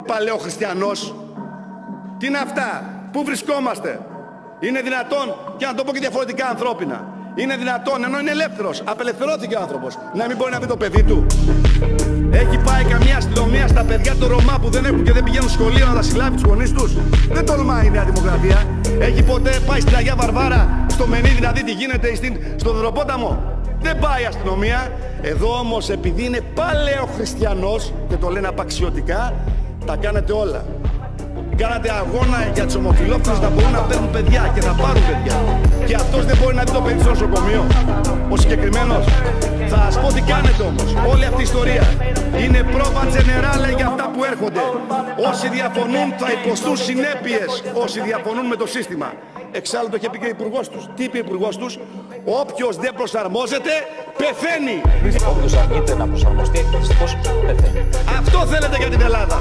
Παλαιοχριστιανός. Τι είναι αυτά, πού βρισκόμαστε? Είναι δυνατόν, και να το πω και διαφορετικά ανθρώπινα, είναι δυνατόν ενώ είναι ελεύθερος, απελευθερώθηκε ο άνθρωπος, να μην μπορεί να δει το παιδί του? Έχει πάει καμία αστυνομία στα παιδιά του Ρωμά που δεν έχουν και δεν πηγαίνουν σχολείο να τα συλλάβει τους γονείς τους? Δεν τολμάει η Νέα Δημοκρατία. Έχει ποτέ πάει στην Αγία Βαρβάρα, στο Μενίδη, να δει τι γίνεται στο Δωροπόταμο? Δεν πάει η αστυνομία. Εδώ όμως, επειδή είναι παλαιοχριστιανός και το λένε απαξιωτικά, τα κάνετε όλα. Κάνατε αγώνα για τους ομοφυλόφιλους να μπορούν να παίρνουν παιδιά και να πάρουν παιδιά. Και αυτός δεν μπορεί να δει το παιδί στο νοσοκομείο, ο συγκεκριμένος. Θα σας πω τι κάνετε όμως. Όλη αυτή η ιστορία είναι πρόβα τζενεράλε για αυτά που έρχονται. Όσοι διαφωνούν θα υποστούν συνέπειες, όσοι διαφωνούν με το σύστημα. Εξάλλου το είχε πει και ο υπουργός τους. Τι είπε ο υπουργός τους? Όποιος δεν προσαρμόζεται, πεθαίνει. Όποιος αρνείται να προσαρμοστεί, δυστυχώς πεθαίνει. Αυτό θέλετε για την Ελλάδα.